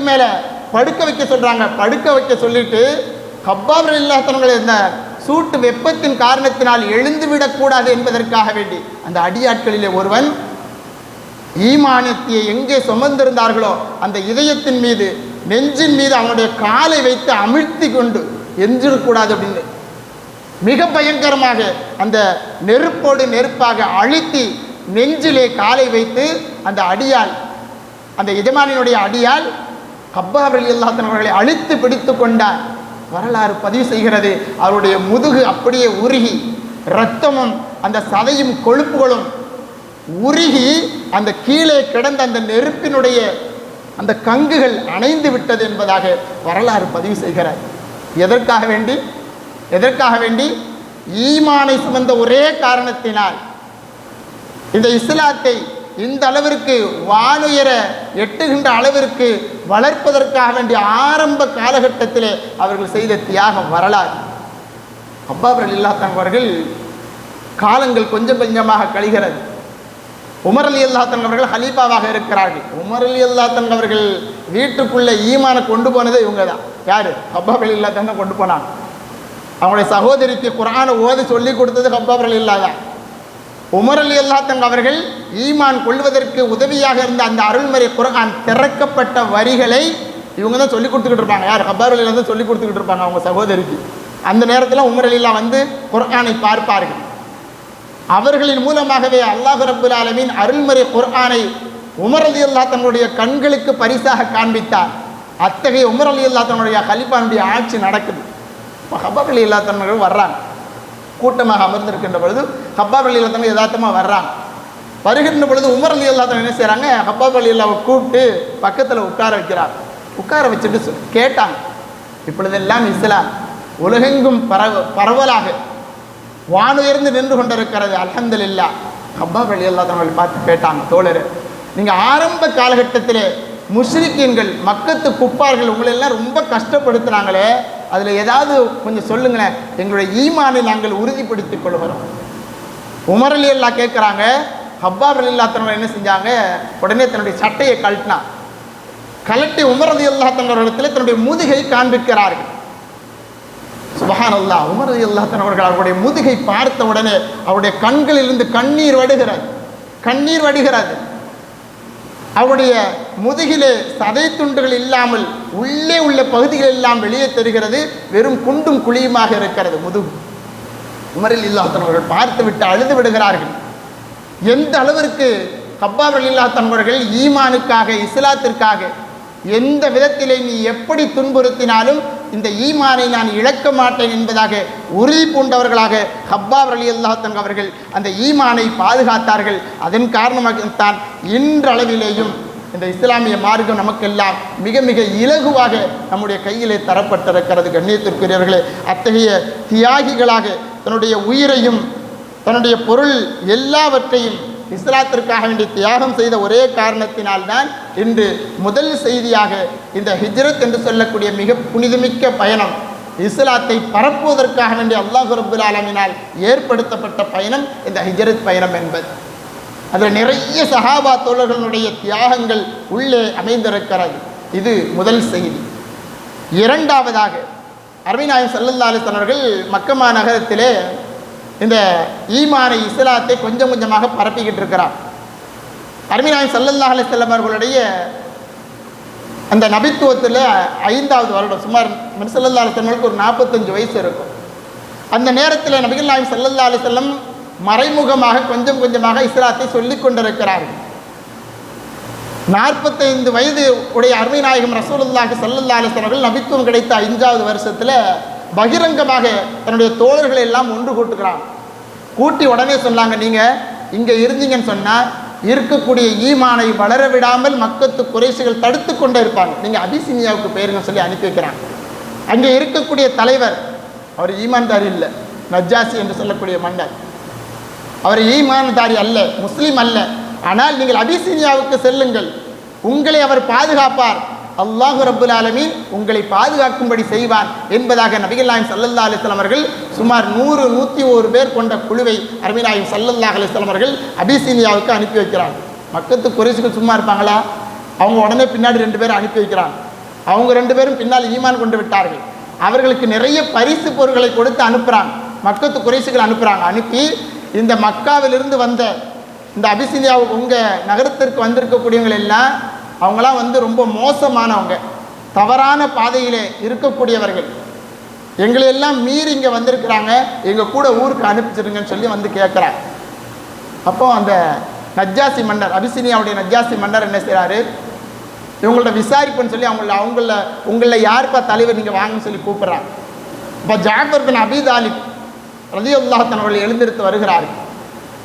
மேலே படுக்க வைக்க சொல்கிறாங்க. படுக்க வைக்க சொல்லிட்டு ஹப்பாப் ரலியல்லாஹு தஆலா அவர்கள் இந்த சூட்டு வெப்பத்தின் காரணத்தினால் எழுந்துவிடக்கூடாது என்பதற்காக வேண்டி அந்த அடியாட்களிலே ஒருவன் ஈமானத்தை எங்கே சுமந்திருந்தார்களோ அந்த இதயத்தின் மீது, நெஞ்சின் மீது அவனுடைய காலை வைத்து அமிழ்த்தி கொண்டு எஞ்சிடக்கூடாது அப்படின்னு மிக பயங்கரமாக அந்த நெருப்போடு நெருப்பாக அழுத்தி நெஞ்சிலே காலை வைத்து அந்த அடியால், அந்த எஜமானியினுடைய அடியால் ஹப்பாப் ரலியல்லாஹு தஆலா அவர்களை அழுத்து பிடித்து கொண்டார். வரலாறு பதிவு செய்கிறது. அவருடைய முதுகு அப்படியே உருகி இரத்தமும் அந்த சதையும் கொழுப்புகளும் உருகி அந்த கீழே கிடந்த அந்த நெருப்பினுடைய அந்த கங்குகள் அணைந்து விட்டது என்பதாக வரலாறு பதிவு செய்கிறார். எதற்காக வேண்டி ஈமானை சுமந்த ஒரே காரணத்தினால் இந்த இஸ்லாத்தை இந்த அளவிற்கு வானுயர எட்டுகின்ற அளவிற்கு வளர்ப்பதற்காக வேண்டிய ஆரம்ப காலகட்டத்திலே அவர்கள் செய்த தியாகம் வரலாறு. ஹப்பாப் ரலியல்லாஹு தஆலா அவர்கள் காலங்கள் கொஞ்சம் கொஞ்சமாக கழிகிறது. உமர் ரலியல்லாஹு தஆலா அவர்கள் ஹலீஃபாவாக இருக்கிறார்கள். உமர் ரலியல்லாஹு தஆலா அவர்கள் வீட்டுக்குள்ளே ஈமானை கொண்டு போனதே இவங்க தான். யார்? ஹப்பாப் ரலியல்லாஹு தஆலா கொண்டு போனாங்க. அவங்களுடைய சகோதரிக்கு குர்ஆனை ஓதி சொல்லி கொடுத்தது ஹப்பாப் ரலியல்லாஹு தான். உமர் ரலியல்லாஹு தஆலா அவர்கள் ஈமான் கொள்வதற்கு உதவியாக இருந்த அந்த அருள்மறை குர்ஆன் திறக்கப்பட்ட வரிகளை இவங்க தான் சொல்லி கொடுத்துக்கிட்டு இருப்பாங்க. யார்? ஹப்பாப் ரலியல்லாஹு தான் சொல்லி கொடுத்துக்கிட்டு இருப்பாங்க அவங்க சகோதரிக்கு. அந்த நேரத்தில் உமர் ரலியல்லாஹு வந்து குர்ஆனை பார்ப்பார்கள். அவர்களின் மூலமாகவே அல்லாஹ் ரப்புல் ஆலமீன் அருள்மறை குர்ஆனை உமர் ரலியல்லாஹு தன்னுடைய கண்களுக்கு பரிசாக காண்பித்தார். அத்தகைய உமர் ரலியல்லாஹு தன்னுடைய கலீஃபாவுடைய ஆட்சி நடக்குது. இப்போ ஹப்பாப் ரலியல்லாஹு தஆலா வர்றாங்க. கூட்டமாக அமர்ந்திருக்கின்ற பொழுது ஹப்பாப் ரலியல்லாஹு தஆலா யதார்த்தமாக வர்றாங்க. வருகின்ற பொழுது உமர் ரலியல்லாஹு தஆலா என்ன செய்கிறாங்க, ஹப்பாப் ரலியல்லாஹுவை கூப்பிட்டு பக்கத்தில் உட்கார வைக்கிறார். உட்கார வச்சுட்டு கேட்டாங்க, இப்பொழுதெல்லாம் இஸ்லாம் உலகெங்கும் பரவலாக வானுயர்ந்து நின்று கொண்டிருக்கிறது, அல்ஹம்துலில்லாஹ். ஹப்பாப் ரலியல்லாஹு தஆலா பார்த்து கேட்டாங்க, தோழர், நீங்கள் ஆரம்ப காலகட்டத்திலே முஷ்ரிக்கீன்கள், மக்கத்து குப்பார்கள் உங்களெல்லாம் ரொம்ப கஷ்டப்படுத்துனாங்களே, அதில் ஏதாவது கொஞ்சம் சொல்லுங்களேன், எங்களுடைய ஈமானை நாங்கள் உறுதிப்படுத்திக் கொள்கிறோம். உமர் ரலியல்லாஹு கேட்குறாங்க. ஹப்பாப் ரலியல்லாஹு தஆலா என்ன செஞ்சாங்க, உடனே தன்னுடைய சட்டையை கழட்டி உமர் ரலியல்லாஹு தஆலா இடத்துல தன்னுடைய முதுகை காண்பிக்கிறார்கள். சுப்ஹானல்லாஹ். உமர் ரலியல்லாஹு தஆலா அவர்கள் அவருடைய முதுகை பார்த்த உடனே அவருடைய கண்களிலிருந்து கண்ணீர் வடிகிறது. அவருடைய முதுகிலே சதை துண்டுகள் இல்லாமல் உள்ளே உள்ள பகுதிகள் எல்லாம் வெளியே தெரிகிறது. வெறும் குண்டும் குழியுமாக இருக்கிறது முதுகு. உமர் ரலியல்லாஹு தஆலா அவர்கள் பார்த்து விட்டு அழுது விடுகிறார்கள். எந்த அளவிற்கு ஹப்பாப் ரலியல்லாஹு தஆலா அவர்கள் ஈமானுக்காக, இஸ்லாத்திற்காக எந்த விதத்திலே நீ எப்படி துன்புறுத்தினாலும் இந்த ஈமானை நான் இழக்க மாட்டேன் என்பதாக உறுதி பூண்டவர்களாக ஹப்பாப் ரலியல்லாஹு தஆலா அவர்கள் அந்த ஈமானை பாதுகாத்தார்கள். அதன் காரணமாகத்தான் இன்றளவிலேயும் இந்த இஸ்லாமிய மார்க்கம் நமக்கெல்லாம் மிக மிக இலகுவாக நம்முடைய கையிலே தரப்பட்டிருக்கிறது. கண்ணியத்திற்குரியவர்களே, அத்தகைய தியாகிகளாக தன்னுடைய உயிரையும் தன்னுடைய பொருள் எல்லாவற்றையும் இஸ்லாத்திற்காக வேண்டி தியாகம் செய்த ஒரே காரணத்தினால்தான் இன்று முதல் செய்தியாக இந்த ஹிஜ்ரத் என்று சொல்லக்கூடிய மிக புனிதமிக்க பயணம், இஸ்லாத்தை பரப்புவதற்காக வேண்டி அல்லாஹ் ரப்புல் ஆலமீனால் ஏற்படுத்தப்பட்ட பயணம் இந்த ஹிஜ்ரத் பயணம் என்பது. அதில் நிறைய சஹாபா தோழர்களுடைய தியாகங்கள் உள்ளே அமைந்திருக்கிறது. இது முதல் செய்தி. இரண்டாவதாக, அருமை நாயகம் ஸல்லல்லாஹு அலைஹி வஸல்லம் அவர்கள் மக்கமா நகரத்திலே இந்த ஈமானை, இஸ்லாத்தை கொஞ்சம் கொஞ்சமாக பரப்பிக்கிட்டு இருக்கிறார். அருமைநாயகம் ஸல்லல்லாஹு அலைஹி வஸல்லம் அவர்களுடைய அந்த நபித்துவத்தில் 5வது வருடம், சுமார் நபி ஸல்லல்லாஹு அலைஹி வஸல்லம் ஒரு 45 வயசு இருக்கும். அந்த நேரத்தில் நபிகள் நாயகம் ஸல்லல்லாஹு அலைஹி வஸல்லம் மறைமுகமாக கொஞ்சம் கொஞ்சமாக இஸ்லாத்தை சொல்லிக் கொண்டிருக்கிறார்கள். 45 வயது உடைய அருமை நாயகம் ரசூலுல்லாஹி ஸல்லல்லாஹு அலைஹி வஸல்லம் நபித்துவம் கிடைத்த 5வது வருஷத்தில் பகிரங்கமாக தன்னுடைய தோழர்களை எல்லாம் ஒன்று கூட்டுக்கிறாங்க. கூட்டி உடனே சொன்னாங்க, நீங்கள் இங்கே இருந்தீங்கன்னு சொன்னால் இருக்கக்கூடிய ஈமானை வளர விடாமல் மக்கத்து குறைஷிகள் தடுத்து கொண்டே இருப்பாங்க, நீங்கள் அபிசீனியாவுக்கு போயிருங்கன்னு சொல்லி அனுப்பி வைக்கிறாங்க. அங்கே இருக்கக்கூடிய தலைவர் அவர் ஈமான்தாரி இல்லை, நஜ்ஜாசி என்று சொல்லக்கூடிய மன்னர். அவர் ஈமான்தாரி அல்ல, முஸ்லீம் அல்ல. ஆனால் நீங்கள் அபிசீனியாவுக்கு செல்லுங்கள், உங்களை அவர் பாதுகாப்பார், அல்லாஹ் ரப்புல் ஆலமீன் உங்களை பாதுகாக்கும்படி செய்வான் என்பதாக நபிகள் நாயகம் ஸல்லல்லாஹு அலைஹி வஸல்லம் அவர்கள் சுமார் 100-101 பேர் கொண்ட குழுவை அருமை நாயகம் ஸல்லல்லாஹு அலைஹி வஸல்லம் அவர்கள் அபிசீனியாவுக்கு அனுப்பி வைக்கிறாங்க. மக்கத்து குறைஷிகள் சும்மா இருப்பாங்களா? அவங்க உடனே பின்னாடி 2 பேரும் அனுப்பி வைக்கிறாங்க. அவங்க 2 பேரும் பின்னால் ஈமான் கொண்டு விட்டார்கள். அவர்களுக்கு நிறைய பரிசு பொருட்களை கொடுத்து அனுப்புகிறாங்க. மக்கத்து குறைஷிகள் அனுப்புகிறாங்க. அனுப்பி இந்த மக்காவிலிருந்து வந்த இந்த அபிசீனியாவுக்கு உங்கள் நகரத்திற்கு வந்திருக்கக்கூடியவங்க எல்லாம் அவங்களாம் ரொம்ப மோசமானவங்க, தவறான பாதையிலே இருக்கக்கூடியவர்கள், எங்களையெல்லாம் மீறி இங்கே வந்திருக்கிறாங்க, எங்கள் கூட ஊருக்கு அனுப்பிச்சிருங்கன்னு சொல்லி வந்து கேட்குறாங்க. அப்போ அந்த நஜ்ஜாசி மன்னர், அபிசீனியாவுடைய நஜ்ஜாசி மன்னர் என்ன செய்கிறாரு, இவங்கள்ட்ட விசாரிப்புன்னு சொல்லி உங்களில் யாருப்பா தலைவர், நீங்கள் வாங்கன்னு சொல்லி கூப்பிட்றாங்க. இப்போ ஜாஃபர் பின் அபீ தாலிப் ரலியல்லாஹு அன்ஹு அவர்கள் எழுந்திருத்து வருகிறார்கள்.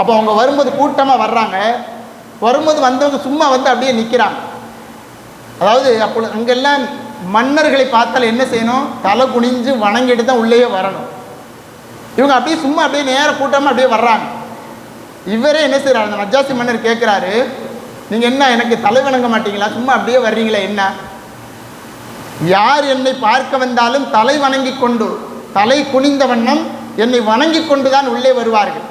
அப்போ அவங்க வரும்போது கூட்டமாக வர்றாங்க. வரும்போது வந்தவங்க சும்மா அப்படியே நிற்கிறாங்க. அதாவது அப்போ அங்கெல்லாம் மன்னர்களை பார்த்தால் என்ன செய்யணும், தலை குனிஞ்சு வணங்கிட்டு தான் உள்ளேயே வரணும். இவங்க அப்படியே சும்மா அப்படியே நேர கூட்டமாக அப்படியே வர்றாங்க. இவரே என்ன செய்கிறார், அந்த நஜ்ஜாசி மன்னர் கேட்குறாரு, நீங்கள் என்ன எனக்கு தலை வணங்க மாட்டீங்களா, சும்மா அப்படியே வர்றீங்களா என்ன? யார் என்னை பார்க்க வந்தாலும் தலை வணங்கி கொண்டு, தலை குனிந்த வண்ணம் என்னை வணங்கி கொண்டு தான் உள்ளே வருவார்கள்.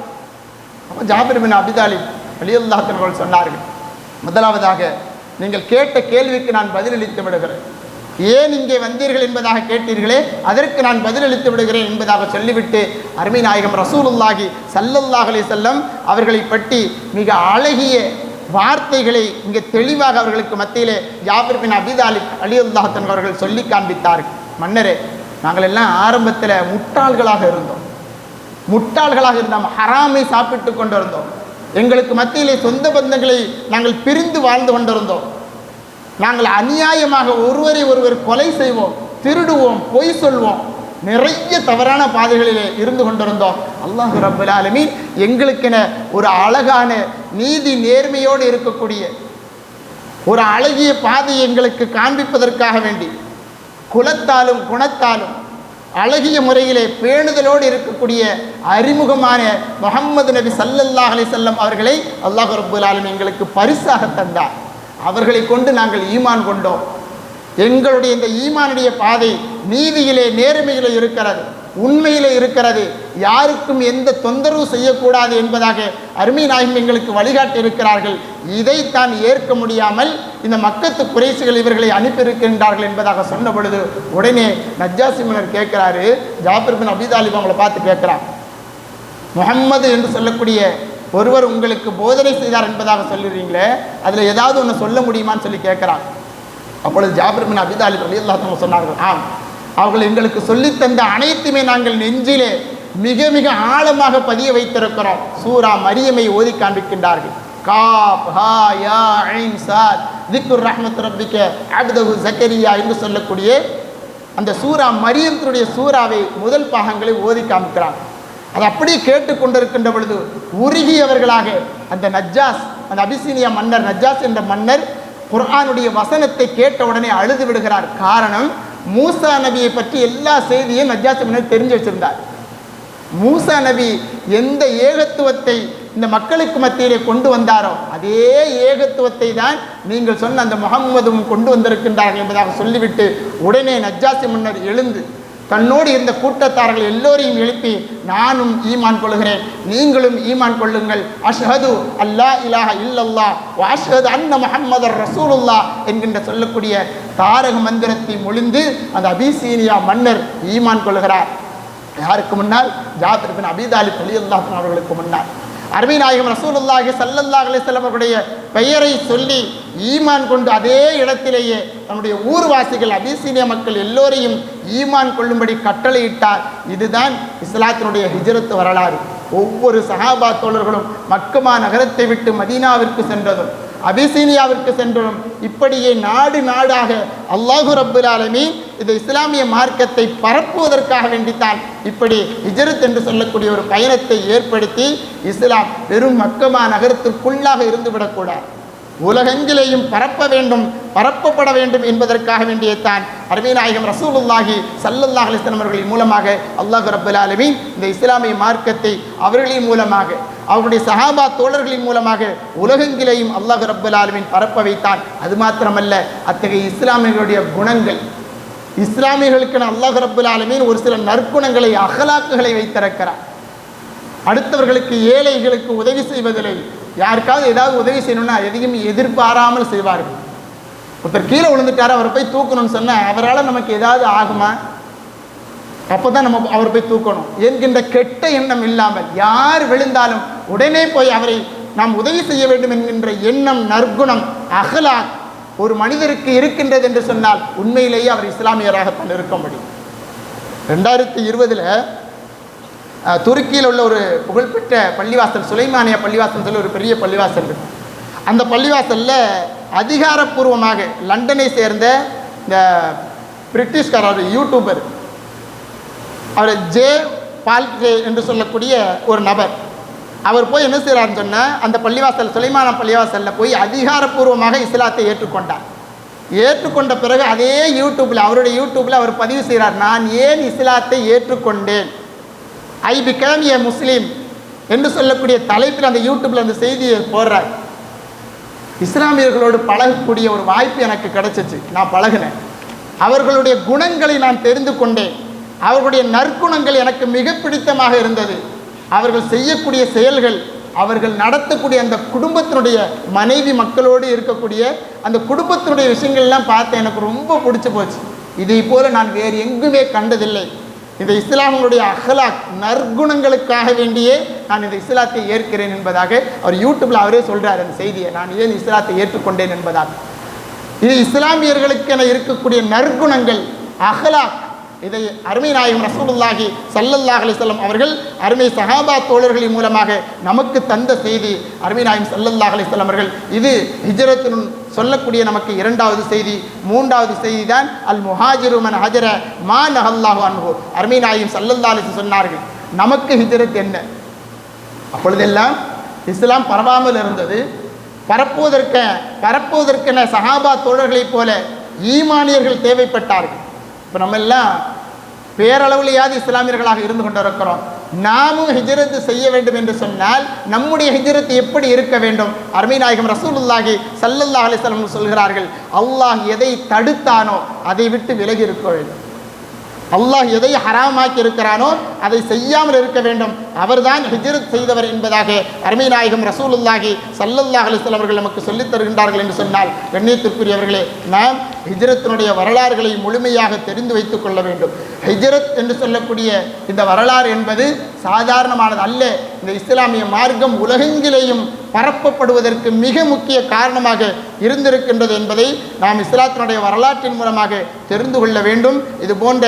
அப்போ ஜாபிர் பின் அபீ தாலிப் ரலியல்லாஹு அன்ஹு அவர்கள் சொன்னார்கள், முதலாவதாக நீங்கள் கேட்ட கேள்விக்கு நான் பதிலளித்து விடுகிறேன். ஏன் இங்கே வந்தீர்கள் என்பதாக கேட்டீர்களே, அதற்கு நான் பதிலளித்து விடுகிறேன் என்பதாக சொல்லிவிட்டு அருமை நாயகம் ரசூலுல்லாஹி ஸல்லல்லாஹு அலைஹி வஸல்லம் அவர்களை பற்றி மிக அழகிய வார்த்தைகளை இங்கே தெளிவாக அவர்களுக்கு மத்தியிலே ஜாபிர் பின் அபீ தாலிப் ரலியல்லாஹு அன்ஹு அவர்கள் சொல்லி காண்பித்தார்கள். மன்னரே, நாங்கள் எல்லாம் ஆரம்பத்தில் முட்டாள்களாக இருந்தோம், ஹராமை சாப்பிட்டு கொண்டிருந்தோம். எங்களுக்கு மத்தியிலே சொந்த பந்தங்களை நாங்கள் பிரிந்து வாழ்ந்து கொண்டிருந்தோம். நாங்கள் அநியாயமாக ஒருவரை ஒருவர் கொலை செய்வோம், திருடுவோம், பொய் சொல்வோம், நிறைய தவறான பாதைகளிலே இருந்து கொண்டிருந்தோம். அல்லாஹ் ரப்பல் ஆலமீன் எங்களுக்கென ஒரு அழகான நீதி நேர்மையோடு இருக்கக்கூடிய ஒரு அழகிய பாதையை எங்களுக்கு காண்பிப்பதற்காக வேண்டி குலத்தாலும் குணத்தாலும் அழகிய முறையிலே பேணுதலோடு இருக்கக்கூடிய அறிமுகமான முஹம்மது நபி ஸல்லல்லாஹு அலைஹி வஸல்லம் அவர்களை அல்லாஹ் ரப்பல் ஆலமீன் எங்களுக்கு பரிசாக தந்தார். அவர்களை கொண்டு நாங்கள் ஈமான் கொண்டோம். எங்களுடைய இந்த ஈமானுடைய பாதை நீதியிலே நேர்மையிலே இருக்கிறது, உண்மையிலே இருக்கிறது, யாருக்கும் எந்த தொந்தரவு செய்யக்கூடாது என்பதாக அருமை நாயகம் எங்களுக்கு வழிகாட்டி இருக்கிறார்கள். இதைத்தான் ஏற்க முடியாமல் இந்த மக்கத்து குறைஷிகள் இவர்களை அனுப்பியிருக்கின்றார்கள் என்பதாக சொன்ன பொழுது உடனே நஜ்ஜாசி மன்னர் கேட்கிறாரு, ஜாபிர் பின் அபீ தாலிப் அவங்களை பார்த்து கேட்கிறார், முஹம்மது என்று சொல்லக்கூடிய ஒருவர் உங்களுக்கு போதனை செய்தார் என்பதாக சொல்லுறீங்களே, அதில் ஏதாவது ஒன்று சொல்ல முடியுமான்னு சொல்லி கேட்குறாங்க. அப்பொழுது ஜாபிர் பின் அபீ தாலிப் ரலியல்லாஹு அன்ஹு சொன்னார்கள், ஆம், அவர்கள் எங்களுக்கு சொல்லித்தந்த அனைத்துமே நாங்கள் நெஞ்சிலே மிக மிக ஆழமாக பதிய வைத்திருக்கிறோம். சூரா மரியமை ஓதி காண்பிக்கின்றார்கள். காப் ஹா யா ஐன் சாத் திக்ர் ரஹ்மத் ரப்பிக அப்தஹு ஜக்கரியா என்று சொல்லக்கூடிய அந்த சூரா மரியத்தினுடைய சூறாவை முதல் பாகங்களை ஓதி காண்பிக்கிறாங்க. அதை அப்படியே கேட்டுக்கொண்டிருக்கின்ற பொழுது உருகியவர்களாக அந்த நஜ்ஜாஸ், அந்த அபிசீனியா மன்னர் நஜ்ஜாஸ் என்ற மன்னர் குர்ஆனுடைய வசனத்தை கேட்ட உடனே அழுது விடுகிறார். காரணம், மூசா நபியை பற்றி எல்லா செய்தியும் நஜ்ஜாசி மன்னர் தெரிஞ்சு வச்சிருந்தார். மூசா நபி எந்த ஏகத்துவத்தை இந்த மக்களுக்கு மத்தியிலே கொண்டு வந்தாரோ அதே ஏகத்துவத்தை தான் நீங்கள் சொன்ன அந்த முஹம்மதும் கொண்டு வந்திருக்கின்றார்கள் என்பதாக சொல்லிவிட்டு உடனே நஜ்ஜாசி மன்னர் எழுந்து தன்னோடு இருந்த கூட்டத்தார்கள் எல்லோரையும் எழுப்பி, நானும் ஈமான் கொள்கிறேன், நீங்களும் ஈமான் கொள்ளுங்கள், அஷ்ஹது அல்லா இலாஹ இல்லல்லாஹ் வ அஷ்ஹது அன்ன முஹம்மதர் ரசூலுல்லாஹ் என்கின்ற சொல்லக்கூடிய தாரக மந்திரத்தை மொழிந்து அந்த அபிசீனியா மன்னர் ஈமான் கொள்கிறார். யாருக்கு முன்னால்? ஜாபிர் பின் அபீ தாலிப் ரலியல்லாஹு அன்ஹு அவர்களுக்கு முன்னால். அருமை நாயகம் ரசூலுல்லாஹி ஸல்லல்லாஹு அலைஹி வஸல்லம் அவர்களுடைய பெயரை சொல்லி ஈமான் கொண்டு அதே இடத்திலேயே நம்முடைய ஊர்வாசிகள் அபிசீனிய மக்கள் எல்லோரையும் ஈமான் கொள்ளும்படி கட்டளையிட்டார். இதுதான் இஸ்லாத்தினுடைய ஹிஜ்ரத் வரலாறு. ஒவ்வொரு சஹாபா தோழர்களும் மக்கமா நகரத்தை விட்டு மதீனாவிற்கு சென்றதும் அபிசீனியாவிற்கு சென்றதும் இப்படியே நாடு நாடாக அல்லாஹு ரப்புல் ஆலமீன் இந்த இஸ்லாமிய மார்க்கத்தை பரப்புவதற்காக வேண்டித்தான் இப்படி ஹிஜ்ரத் என்று சொல்லக்கூடிய ஒரு பயணத்தை ஏற்படுத்தி இஸ்லாம் வெறும் மக்கமா நகரத்திற்குள்ளாக இருந்துவிடக்கூடாது, உலகெங்கிலேயும் பரப்ப வேண்டும், பரப்பப்பட வேண்டும் என்பதற்காக வேண்டியதான் அருமை நாயகம் ரசூலுல்லாஹி ஸல்லல்லாஹு அலைஹி வஸல்லம் அவர்களின் மூலமாக அல்லாஹ் ரப்பல் ஆலமீன் இந்த இஸ்லாமிய மார்க்கத்தை அவர்களின் மூலமாக அவருடைய சஹாபா தோழர்களின் மூலமாக உலகெங்கிலேயும் அல்லாஹ் ரப்பல் ஆலமீன் பரப்ப வைத்தான். அது மாத்திரமல்ல, அத்தகைய இஸ்லாமியர்களுடைய குணங்கள், இஸ்லாமியர்களுக்கு அல்லாஹ் ரப்பல் ஆலமீன் ஒரு சில நற்குணங்களை அகலாக்குகளை வைத்திருக்கிறார். அடுத்தவர்களுக்கு ஏழைகளுக்கு உதவி செய்வதில்லை. யாருக்காவது ஏதாவது உதவி செய்யணும்னா எதையும் எதிர்பாராமல் செய்வார்கள். ஒருத்தர் கீழே விழுந்துட்டார், அவரை போய் தூக்கணும்னு சொன்னால் அவரால் நமக்கு ஏதாவது ஆகுமா? அப்போ தான் நம்ம அவரை போய் தூக்கணும் என்கின்ற கெட்ட எண்ணம் இல்லாமல் யார் விழுந்தாலும் உடனே போய் அவரை நாம் உதவி செய்ய வேண்டும் என்கின்ற எண்ணம், நற்குணம், அகலாக் ஒரு மனிதருக்கு இருக்கின்றது என்று சொன்னால் உண்மையிலேயே அவர் இஸ்லாமியராகத்தான் இருக்க முடியும். 2020 துருக்கியில் உள்ள ஒரு புகழ்பெற்ற பள்ளிவாசல், சுலைமானியா பள்ளிவாசல் சொல்லி ஒரு பெரிய பள்ளிவாசல் இருக்கு. அந்த பள்ளிவாசலில் அதிகாரப்பூர்வமாக லண்டனை சேர்ந்த இந்த பிரிட்டிஷ்காரர் யூடியூபர் அவர் ஜே பால்ட்ரே என்று சொல்லக்கூடிய ஒரு நபர், அவர் போய் என்ன செய்கிறார்னு சொன்னால் அந்த பள்ளிவாசல் சுலைமானா பள்ளிவாசலில் போய் அதிகாரப்பூர்வமாக இஸ்லாத்தை ஏற்றுக்கொண்டார். ஏற்றுக்கொண்ட பிறகு அதே யூடியூப்பில் அவருடைய யூடியூப்பில் அவர் பதிவு செய்கிறார், நான் ஏன் இஸ்லாத்தை ஏற்றுக்கொண்டேன், ஐ பிகம் ஏ முஸ்லீம் என்று சொல்லக்கூடிய தலைப்பில் அந்த யூடியூப்பில் அந்த செய்தியை போடுறார். இஸ்லாமியர்களோடு பழகக்கூடிய ஒரு வாய்ப்பு எனக்கு கிடைச்சிச்சு, நான் பழகினேன். அவர்களுடைய குணங்களை நான் தெரிந்து கொண்டேன். அவர்களுடைய நற்குணங்கள் எனக்கு மிக பிடித்தமாக இருந்தது. அவர்கள் செய்யக்கூடிய செயல்கள், அவர்கள் நடத்தக்கூடிய அந்த குடும்பத்தினுடைய மனைவி மக்களோடு இருக்கக்கூடிய அந்த குடும்பத்தினுடைய விஷயங்கள்லாம் பார்த்து எனக்கு ரொம்ப பிடிச்சி போச்சு. இதை போல நான் வேறு எங்குமே கண்டதில்லை. இந்த இஸ்லாமுடைய அஹ்லாக் நற்குணங்களுக்காக வேண்டியே நான் இந்த இஸ்லாத்தை ஏற்கிறேன் என்பதாக அவர் யூடியூப்பில் அவரே சொல்கிறார் அந்த செய்தியை, நான் ஏன் இஸ்லாத்தை ஏற்றுக்கொண்டேன் என்பதாக. இது இஸ்லாமியர்களுக்கு என இருக்கக்கூடிய நற்குணங்கள், அஹ்லாக், இதை அருமை நாயகம் ரசூலுல்லாஹி ஸல்லல்லாஹு அலைஹி வஸல்லம் அவர்கள் அருமை சஹாபா தோழர்களின் மூலமாக நமக்கு தந்த செய்தி. அருமை நாயகம் ஸல்லல்லாஹு அலைஹி வஸல்லம் அவர்கள் இது ஹிஜ்ரத்தின் சொல்லக்கூடிய நமக்கு இரண்டாவது செய்தி. மூன்றாவது செய்தி தான் அல் முஹாஜிரு மன் ஹஜர மா நஹல்லாஹு அன்ஹு. அருமை நாயகம் ஸல்லல்லாஹு அலைஹி வஸல்லம் சொன்னார்கள், நமக்கு ஹிஜ்ரத் என்ன? அப்பொழுதெல்லாம் இஸ்லாம் பரவாமல் இருந்தது. பரப்புவதற்கென சஹாபா தோழர்களைப் போல ஈமானியர்கள் தேவைப்பட்டார்கள். இப்போ நம்ம எல்லாம் பேரளவுலையாவது இஸ்லாமியர்களாக இருந்து கொண்டிருக்கிறோம். நாமும் ஹிஜ்ரத் செய்ய வேண்டும் என்று சொன்னால் நம்முடைய ஹிஜ்ரத் எப்படி இருக்க வேண்டும்? அருமை நாயகம் ரசூலுல்லாஹி ஸல்லல்லாஹு அலைஹி வஸல்லம் சொல்கிறார்கள், அல்லாஹ் எதை தடுத்தானோ அதை விட்டு விலகி இருக்க வேண்டும். அல்லாஹ் எதை ஹராமாக்கி இருக்கிறானோ அதை செய்யாமல் இருக்க வேண்டும். அவர்தான் ஹிஜ்ரத் செய்தவர் என்பதாக அருமை நாயகம் ரசூலுல்லாஹி ஸல்லல்லாஹு அலைஹி வஸல்லம் அவர்கள் நமக்கு சொல்லித் தருகின்றார்கள் என்று சொன்னால், கண்ணியத்திற்குரியவர்களே, நாம் ஹிஜ்ரத்தினுடைய வரலாறுகளை முழுமையாக தெரிந்து வைத்துக் கொள்ள வேண்டும். ஹிஜ்ரத் என்று சொல்லக்கூடிய இந்த வரலாறு என்பது சாதாரணமானது அல்ல. இந்த இஸ்லாமிய மார்க்கம் உலகெங்கிலேயும் பரப்பப்படுவதற்கு மிக முக்கிய காரணமாக இருந்திருக்கின்றது என்பதை நாம் இஸ்லாத்தினுடைய வரலாற்றின் மூலமாக தெரிந்து கொள்ள வேண்டும். இது போன்ற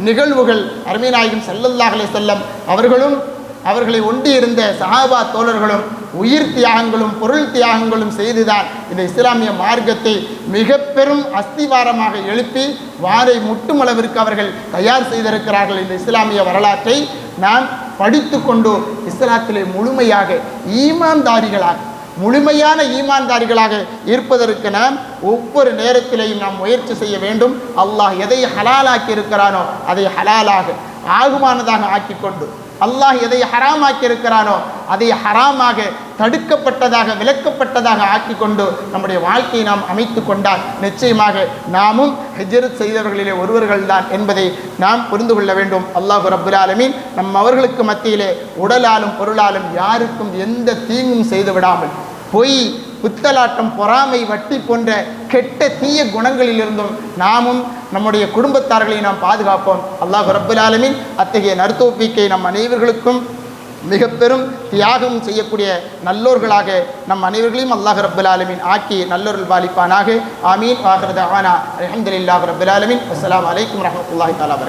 நிகழ்வுகள் அருமை நாயகம் ஸல்லல்லாஹு அலைஹி வஸல்லம் அவர்களும் அவர்களை ஒண்டியிருந்த சஹாபா தோழர்களும் உயிர் தியாகங்களும் பொருள் தியாகங்களும் செய்துதான் இந்த இஸ்லாமிய மார்க்கத்தை மிக பெரும் அஸ்திவாரமாக எழுப்பி வாரை முட்டும் அளவிற்கு அவர்கள் தயார் செய்திருக்கிறார்கள். இந்த இஸ்லாமிய வரலாற்றை நாம் படித்து கொண்டு இஸ்லாத்திலே முழுமையாக முழுமையான ஈமான்தாரிகளாக இருப்பதற்கு நாம் ஒவ்வொரு நேரத்திலேயும் நாம் முயற்சி செய்ய வேண்டும். அல்லாஹ் எதை ஹலாலாக்கி இருக்கிறானோ அதை ஹலாலாக ஆகுமானதாக ஆக்கிக்கொண்டு, அல்லாஹ் எதை ஹராமாக்கி இருக்கிறானோ அதை ஹராமாக தடுக்கப்பட்டதாக விலக்கப்பட்டதாக ஆக்கி கொண்டு நம்முடைய வாழ்க்கையை நாம் அமைத்து கொண்டால் நிச்சயமாக நாமும் ஹிஜ்ரத் செய்தவர்களிலே ஒருவர்கள்தான் என்பதை நாம் புரிந்து கொள்ள வேண்டும். அல்லாஹ் ரப்புல் ஆலமீன் அவர்களுக்கு மத்தியிலே உடலாலும் பொருளாலும் யாருக்கும் எந்த தீங்கும் செய்து விடாமல், பொய், புத்தலாட்டம், பொறாமை, வட்டி போன்ற கெட்ட தீய குணங்களிலிருந்தும் நாமும் நம்முடைய குடும்பத்தார்களை நாம் பாதுகாப்போம். அல்லாஹ் ரப்புல் ஆலமீன் அத்தகைய நற்தௌஃபீக்கை நம் அனைவர்களுக்கும் மிக பெரும் தியாகம் செய்யக்கூடிய நல்லோர்களாக நம் அனைவர்களையும் அல்லாஹ் ரப்பல் ஆலமீன் ஆக்கி நல்லோர்கள் பாலிப்பானாக. ஆமீன். ஆகிரு தஅவானா அல்ஹம்துலில்லாஹி ரப்பில் ஆலமீன். அஸ்ஸலாமு அலைக்கும் வரஹ்மத்துல்லாஹி தஆலா.